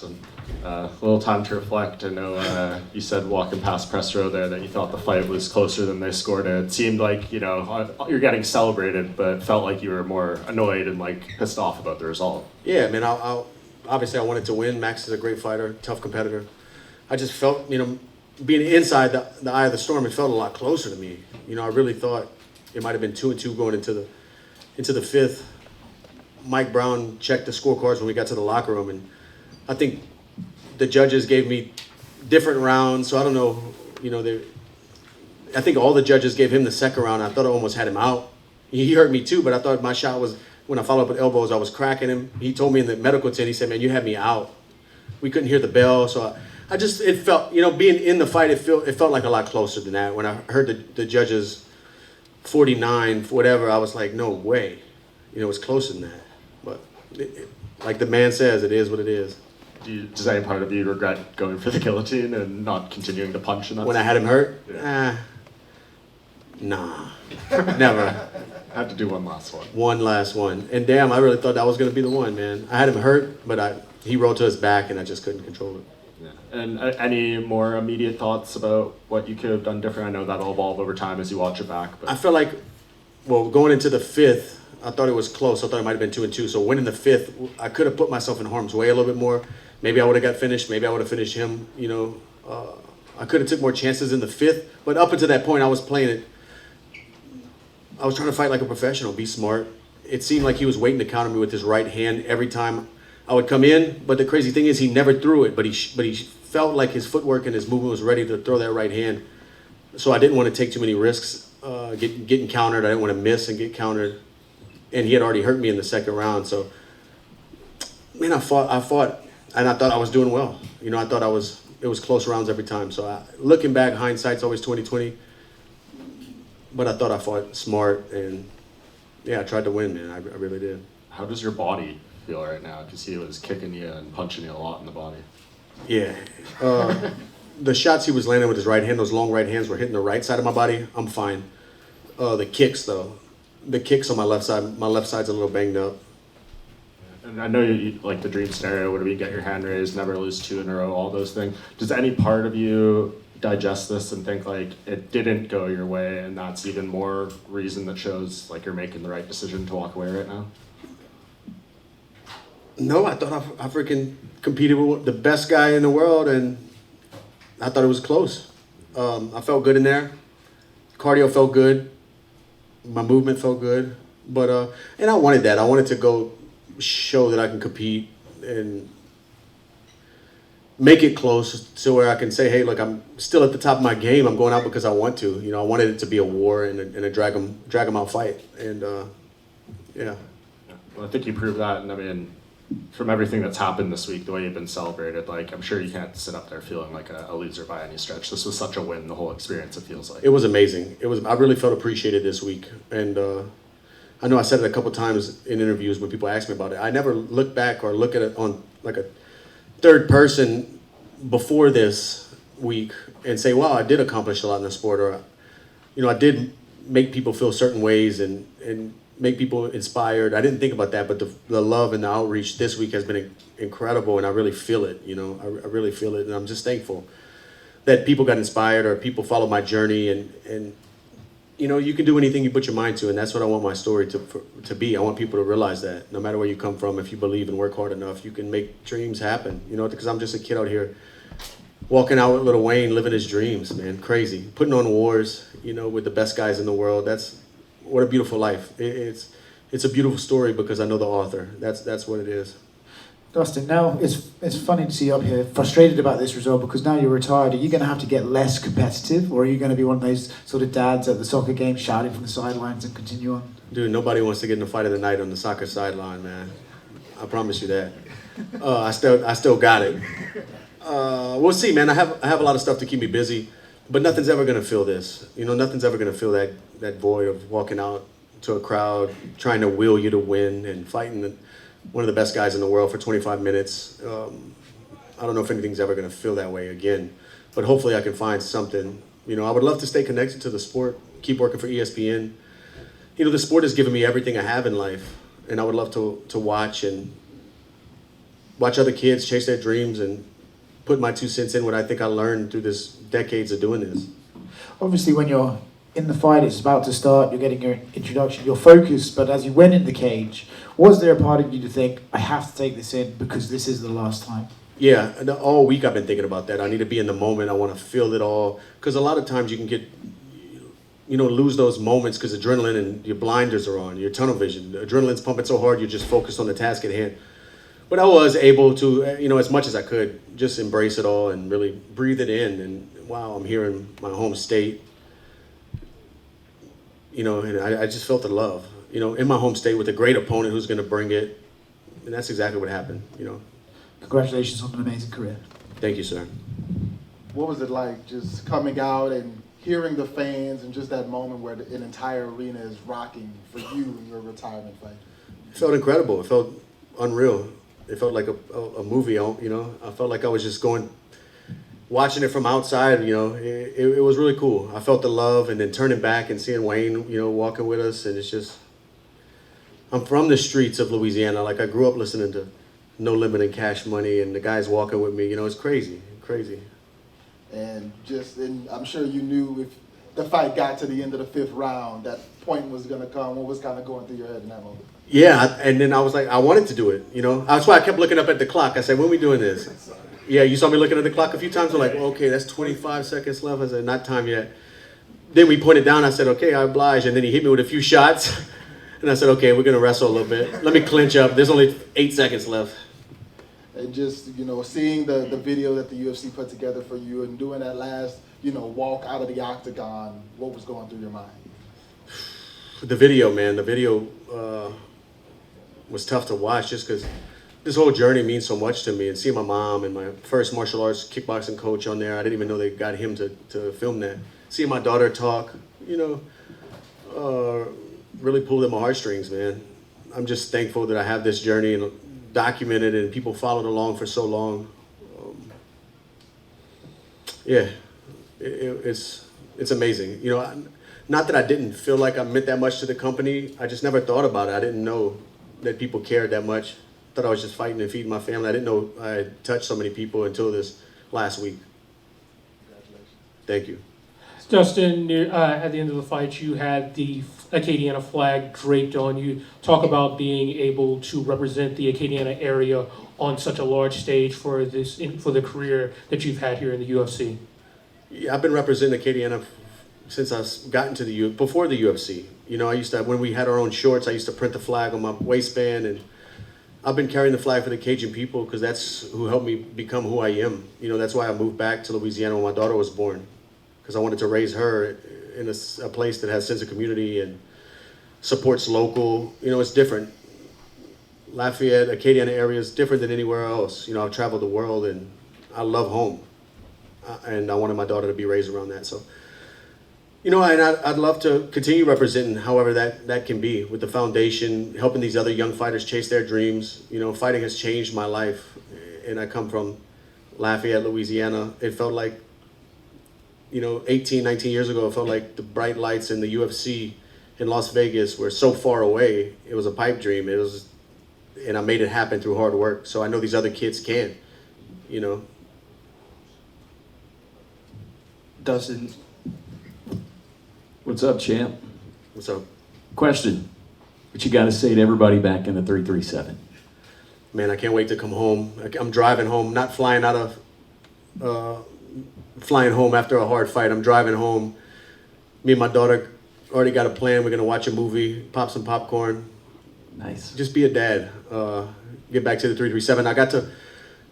Dustin. A little time to reflect. I know you said walking past press row there that you thought the fight was closer than they scored it. It seemed like, you're getting celebrated, but it felt like you were more annoyed and pissed off about the result. Yeah, man, obviously I wanted to win. Max is a great fighter, tough competitor. I just felt, being inside the eye of the storm, it felt a lot closer to me. I really thought it might have been 2-2 going into the fifth. Mike Brown checked the scorecards when we got to the locker room, and I think the judges gave me different rounds. So I don't know, I think all the judges gave him the second round. I thought I almost had him out. He hurt me too, but I thought my shot was, when I followed up with elbows, I was cracking him. He told me in the medical tent, he said, man, you had me out. We couldn't hear the bell. So it felt, being in the fight, it felt like a lot closer than that. When I heard the judges 49, whatever, I was like, no way. It was closer than that. But like the man says, it is what it is. Does any part of you regret going for the guillotine and not continuing to punch in that? When I had him hurt? Yeah. Nah, never. Had to do one last one. One last one. And damn, I really thought that was going to be the one, man. I had him hurt, but he rolled to his back and I just couldn't control it. Yeah. And any more immediate thoughts about what you could have done different? I know that'll evolve over time as you watch it back. But I feel like, going into the fifth, I thought it was close. I thought it might have been 2-2. So winning the fifth, I could have put myself in harm's way a little bit more. Maybe I would have got finished. Maybe I would have finished him. I could have took more chances in the fifth. But up until that point, I was playing it. I was trying to fight like a professional, be smart. It seemed like he was waiting to counter me with his right hand every time I would come in. But the crazy thing is he never threw it. But he felt like his footwork and his movement was ready to throw that right hand. So I didn't want to take too many risks getting countered. I didn't want to miss and get countered. And he had already hurt me in the second round. So, man, I fought, and I thought I was doing well. I thought it was close rounds every time. So looking back, hindsight's always 20/20. But I thought I fought smart, and yeah, I tried to win, man. I really did. How does your body feel right now? Because he was kicking you and punching you a lot in the body. Yeah. The shots he was landing with his right hand, those long right hands were hitting the right side of my body. I'm fine. The kicks, though. The kicks on my left side's a little banged up. And I know you like the dream scenario where you get your hand raised, never lose 2 in a row, all those things. Does any part of you digest this and think it didn't go your way, and that's even more reason that shows you're making the right decision to walk away right now? No, I thought I freaking competed with the best guy in the world, and I thought it was close. I felt good in there. Cardio felt good. My movement felt good. But and I wanted that. I wanted to go show that I can compete and make it close to where I can say, hey, look, I'm still at the top of my game. I'm going out because I want to. I wanted it to be a war and a drag 'em out fight. And yeah. Well, I think you proved that. And I mean, from everything that's happened this week, the way you've been celebrated, I'm sure you can't sit up there feeling like a loser by any stretch. This was such a win, the whole experience, it feels like. It was amazing. I really felt appreciated this week. And I know I said it a couple times in interviews when people ask me about it. I never look back or look at it on a third person before this week and say, wow, I did accomplish a lot in the sport, or I did make people feel certain ways and make people inspired. I didn't think about that, but the love and the outreach this week has been incredible, and I really feel it. I really feel it, and I'm just thankful that people got inspired or people followed my journey, and you can do anything you put your mind to, and that's what I want my story to be. I want people to realize that no matter where you come from, if you believe and work hard enough, you can make dreams happen. Because I'm just a kid out here walking out with Lil Wayne, living his dreams, man. Crazy. Putting on wars, with the best guys in the world. What a beautiful life. It's a beautiful story because I know the author. That's what it is. Dustin, now it's funny to see you up here frustrated about this result because now you're retired. Are you going to have to get less competitive, or are you going to be one of those sort of dads at the soccer game shouting from the sidelines and continue on? Dude, nobody wants to get in a fight of the night on the soccer sideline, man. I promise you that. I still got it. We'll see, man. I have a lot of stuff to keep me busy, but nothing's ever going to fill this. Nothing's ever going to fill that void of walking out to a crowd, trying to will you to win and fighting one of the best guys in the world for 25 minutes. I don't know if anything's ever going to feel that way again, but hopefully I can find something. I would love to stay connected to the sport, keep working for ESPN. The sport has given me everything I have in life, and I would love to watch and watch other kids chase their dreams and put my 2 cents in what I think I learned through this decades of doing this. Obviously, when you're in the fight, it's about to start, you're getting your introduction, you're focused, but as you went in the cage, was there a part of you to think, I have to take this in because this is the last time? Yeah, and all week I've been thinking about that. I need to be in the moment. I want to feel it all. Because a lot of times you can get, lose those moments because adrenaline and your blinders are on, your tunnel vision. The adrenaline's pumping so hard, you're just focused on the task at hand. But I was able to, as much as I could, just embrace it all and really breathe it in. And wow, I'm here in my home state. And I just felt the love, in my home state with a great opponent who's going to bring it. And that's exactly what happened, Congratulations on an amazing career. Thank you, sir. What was it like just coming out and hearing the fans and just that moment where an entire arena is rocking for you in your retirement fight? It felt incredible. It felt unreal. It felt like a movie, I felt like I was just watching it from outside, it was really cool. I felt the love, and then turning back and seeing Wayne, walking with us, and it's just, I'm from the streets of Louisiana. Like, I grew up listening to No Limit and Cash Money, and the guys walking with me, it's crazy. And I'm sure you knew if the fight got to the end of the 5th round, that point was going to come. What was kind of going through your head in that moment? Yeah, and then I was like, I wanted to do it, That's why I kept looking up at the clock. I said, when are we doing this? Yeah, you saw me looking at the clock a few times. I'm like, okay, that's 25 seconds left. I said, not time yet. Then we pointed down. I said, okay, I oblige. And then he hit me with a few shots. And I said, okay, we're going to wrestle a little bit. Let me clinch up. There's only 8 seconds left. And just, seeing the video that the UFC put together for you and doing that last, walk out of the octagon, what was going through your mind? The video, man. The video was tough to watch just because this whole journey means so much to me. And seeing my mom and my first martial arts kickboxing coach on there, I didn't even know they got him to film that. Seeing my daughter talk, really pulled at my heartstrings, man. I'm just thankful that I have this journey and documented and people followed along for so long. It's amazing. Not that I didn't feel like I meant that much to the company. I just never thought about it. I didn't know that people cared that much. Thought I was just fighting and feeding my family. I didn't know I had touched so many people until this last week. Congratulations. Thank you. Dustin, at the end of the fight, you had the Acadiana flag draped on you. Talk about being able to represent the Acadiana area on such a large stage for the career that you've had here in the UFC. Yeah, I've been representing Acadiana since I gotten to before the UFC. I used to, when we had our own shorts, I used to print the flag on my waistband, and I've been carrying the flag for the Cajun people because that's who helped me become who I am. That's why I moved back to Louisiana when my daughter was born, because I wanted to raise her in a place that has a sense of community and supports local. It's different. Lafayette, Acadiana area is different than anywhere else. I've traveled the world and I love home. And I wanted my daughter to be raised around that. So, and I'd love to continue representing however that can be with the foundation, helping these other young fighters chase their dreams. Fighting has changed my life. And I come from Lafayette, Louisiana. It felt like, 18, 19 years ago, it felt like the bright lights in the UFC in Las Vegas were so far away. It was a pipe dream. And I made it happen through hard work. So I know these other kids can, Dustin, what's up, champ? What's up? Question. What you got to say to everybody back in the 337? Man, I can't wait to come home. I'm driving home, not flying flying home after a hard fight. I'm driving home. Me and my daughter already got a plan. We're going to watch a movie, pop some popcorn. Nice. Just be a dad. Get back to the 337. I got to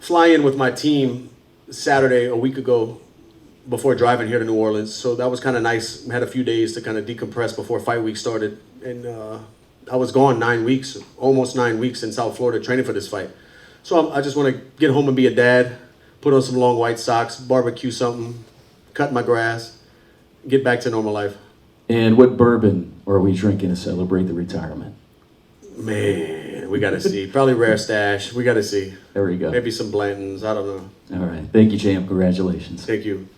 fly in with my team Saturday, a week ago, before driving here to New Orleans. So that was kind of nice. I had a few days to kind of decompress before fight week started. And I was gone 9 weeks, almost 9 weeks in South Florida training for this fight. So I just want to get home and be a dad, put on some long white socks, barbecue something, cut my grass, get back to normal life. And what bourbon are we drinking to celebrate the retirement? Man, we got to see. Probably Rare Stash. We got to see. There we go. Maybe some Blantons. I don't know. All right. Thank you, champ. Congratulations. Thank you.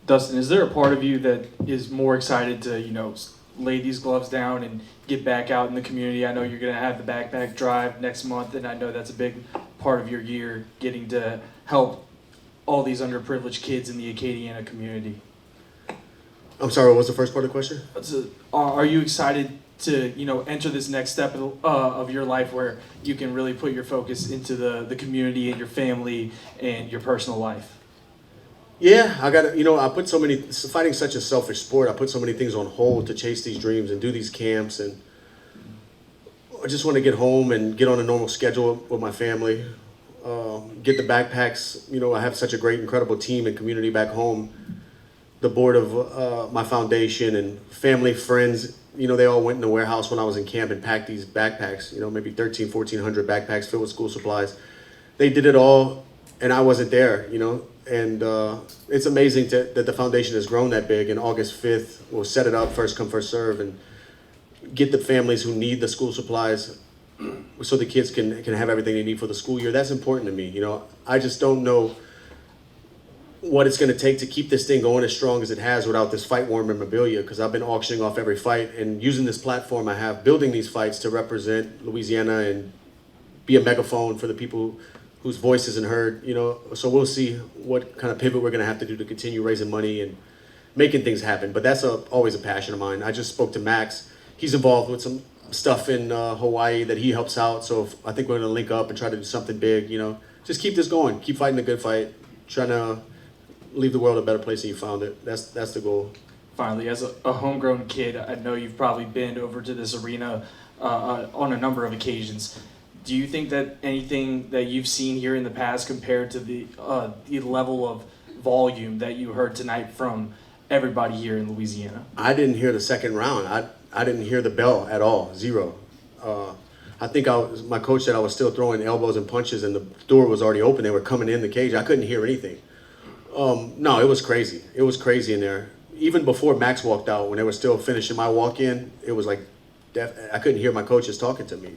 Dustin, is there a part of you that is more excited to, lay these gloves down and get back out in the community? I know you're going to have the backpack drive next month, and I know that's a big part of your year getting to help all these underprivileged kids in the Acadiana community. I'm sorry, what was the first part of the question? So, are you excited to enter this next step of your life where you can really put your focus into the community and your family and your personal life? Yeah, I got to, I put fighting's such a selfish sport. I put so many things on hold to chase these dreams and do these camps. And I just want to get home and get on a normal schedule with my family. Get the backpacks. I have such a great, incredible team and community back home. The board of my foundation and family, friends, they all went in the warehouse when I was in camp and packed these backpacks, maybe 1,400 backpacks filled with school supplies. They did it all, and I wasn't there, and it's amazing that the foundation has grown that big. And August 5th, we'll set it up, first come, first serve, and get the families who need the school supplies so the kids can have everything they need for the school year. That's important to me. I just don't know what it's going to take to keep this thing going as strong as it has without this fight war memorabilia, because I've been auctioning off every fight and using this platform I have, building these fights to represent Louisiana and be a megaphone for the people whose voice isn't heard, so we'll see what kind of pivot we're going to have to do to continue raising money and making things happen. But that's always a passion of mine. I just spoke to Max. He's involved with some stuff in Hawaii that he helps out, so I think we're going to link up and try to do something big, just keep this going, keep fighting the good fight, trying to leave the world a better place than you found it. That's the goal. Finally, as a homegrown kid, I know you've probably been over to this arena on a number of occasions. Do you think that anything that you've seen here in the past compared to the level of volume that you heard tonight from everybody here in Louisiana? I didn't hear the second round. I didn't hear the bell at all. Zero. I think my coach said I was still throwing elbows and punches and the door was already open. They were coming in the cage. I couldn't hear anything. No, it was crazy. It was crazy in there. Even before Max walked out, when they were still finishing my walk-in, it was like I couldn't hear my coaches talking to me,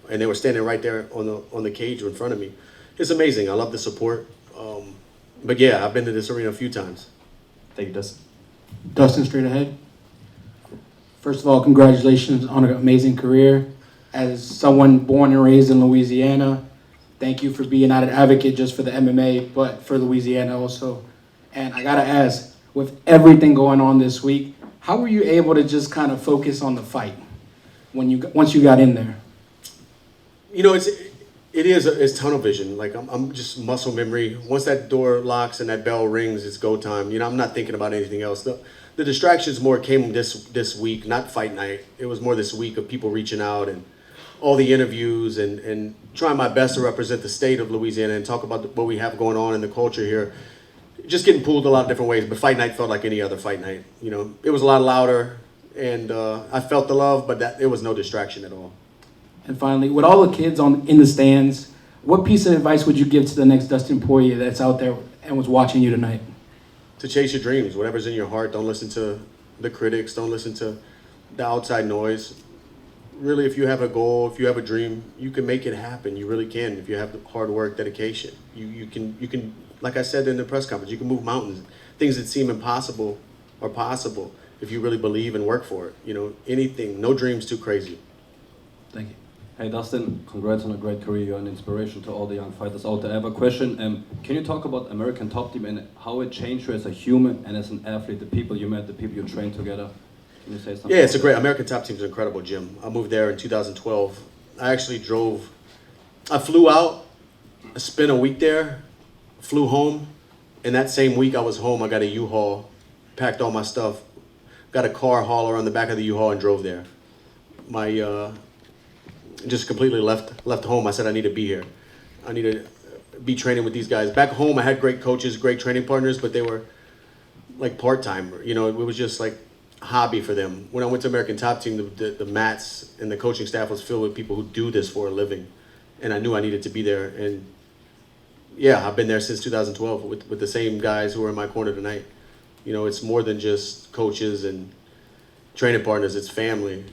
and they were standing right there on the cage in front of me. It's amazing. I love the support. But yeah, I've been to this arena a few times. Thank you, Dustin. Dustin, straight ahead. First of all, congratulations on an amazing career. As someone born and raised in Louisiana, thank you for being not an advocate just for the MMA, but for Louisiana also. And I gotta ask, with everything going on this week, how were you able to just kind of focus on the fight once you got in there? It's tunnel vision. Like I'm just muscle memory. Once that door locks and that bell rings, it's go time. I'm not thinking about anything else. The distractions more came this week, not fight night. It was more this week of people reaching out and all the interviews and trying my best to represent the state of Louisiana and talk about what we have going on in the culture here. Just getting pulled a lot of different ways, but fight night felt like any other fight night. It was a lot louder, and I felt the love, but it was no distraction at all. And finally, with all the kids in the stands, what piece of advice would you give to the next Dustin Poirier that's out there and was watching you tonight? To chase your dreams, whatever's in your heart. Don't listen to the critics. Don't listen to the outside noise. Really, if you have a goal, if you have a dream, you can make it happen. You really can. If you have the hard work, dedication, you can. Like I said in the press conference, you can move mountains. Things that seem impossible are possible if you really believe and work for it. Anything. No dream's too crazy. Thank you. Hey Dustin, congrats on a great career. You're an inspiration to all the young fighters out there. I have a question. Can you talk about American Top Team and how it changed you as a human and as an athlete, the people you met, the people you trained together? Can you say something? Yeah, it's a great, American Top Team is an incredible gym. I moved there in 2012. I flew out, I spent a week there, flew home, and that same week I was home, I got a U-Haul, packed all my stuff, got a car hauler on the back of the U-Haul and drove there. Just completely left home. I said I need to be here. I need to be training with these guys. Back home I had great coaches, great training partners, but they were like part-time. It was just like a hobby for them. When I went to American Top Team, the mats and the coaching staff was filled with people who do this for a living. And I knew I needed to be there. And yeah, I've been there since 2012 with the same guys who are in my corner tonight. It's more than just coaches and training partners. It's family.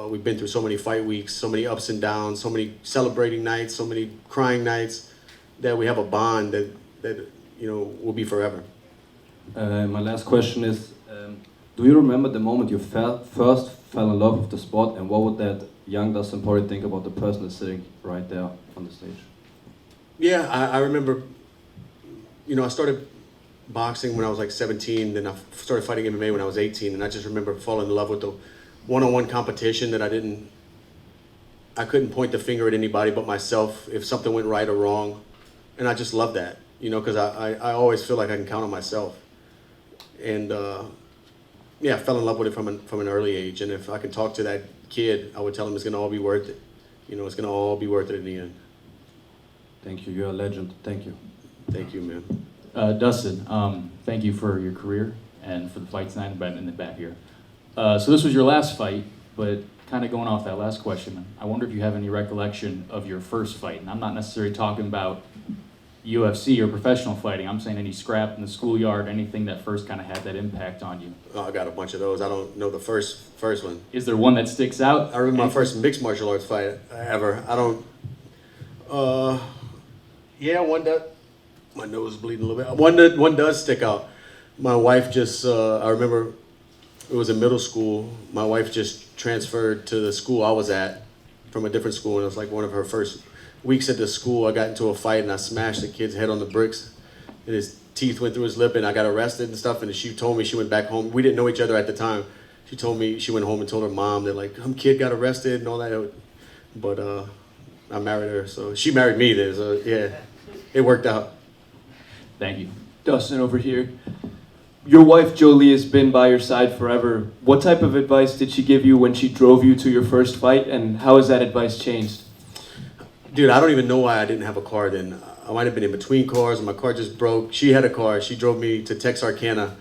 We've been through so many fight weeks, so many ups and downs, so many celebrating nights, so many crying nights, that we have a bond that will be forever. My last question is, do you remember the moment you first fell in love with the sport, and what would that young Dustin Poirier think about the person that's sitting right there on the stage? Yeah, I remember, I started boxing when I was like 17, then I started fighting MMA when I was 18, and I just remember falling in love with the one-on-one competition that I couldn't point the finger at anybody but myself if something went right or wrong, and I just love that, because I always feel like I can count on myself, and I fell in love with it from an early age, and if I can talk to that kid, I would tell him it's gonna all be worth it, it's gonna all be worth it in the end. Thank you. You're a legend. Thank you. Thank you, man. Dustin, thank you for your career and for the fight tonight in the back here. So this was your last fight, but kind of going off that last question, I wonder if you have any recollection of your first fight. And I'm not necessarily talking about UFC or professional fighting. I'm saying any scrap in the schoolyard, anything that first kind of had that impact on you. Oh, I got a bunch of those. I don't know the first one. Is there one that sticks out? I remember my first mixed martial arts fight ever. One that my nose is bleeding a little bit. One does stick out. My wife just, I remember it was in middle school. My wife just transferred to the school I was at from a different school, and it was like one of her first weeks at the school. I got into a fight and I smashed the kid's head on the bricks, and his teeth went through his lip, and I got arrested and stuff. And she told me she went back home. We didn't know each other at the time. She told me she went home and told her mom that like some kid got arrested and all that. But I married her, so she married me then. So yeah, it worked out. Thank you. Dustin over here. Your wife Jolie has been by your side forever. What type of advice did she give you when she drove you to your first fight, and how has that advice changed? Dude, I don't even know why I didn't have a car then. I might have been in between cars, and my car just broke. She had a car. She drove me to Texarkana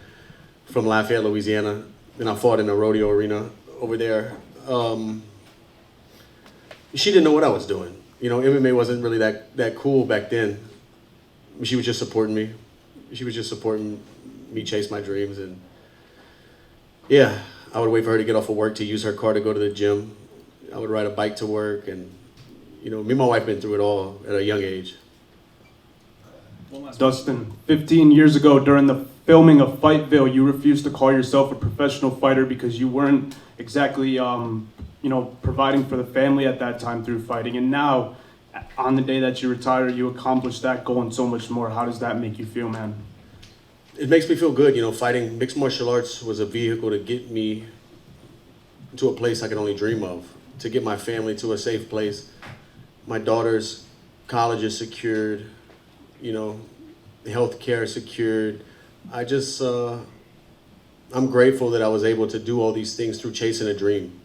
from Lafayette, Louisiana, and I fought in a rodeo arena over there. She didn't know what I was doing. MMA wasn't really that cool back then. She was just supporting me. She was just supporting me chase my dreams, and yeah, I would wait for her to get off of work to use her car to go to the gym. I would ride a bike to work, and me and my wife been through it all at a young age. Dustin, 15 years ago during the filming of Fightville, you refused to call yourself a professional fighter because you weren't exactly, providing for the family at that time through fighting. And now, on the day that you retire, you accomplished that goal and so much more. How does that make you feel, man? It makes me feel good. Fighting mixed martial arts was a vehicle to get me to a place I could only dream of, to get my family to a safe place. My daughter's college is secured, health care secured. I'm grateful that I was able to do all these things through chasing a dream,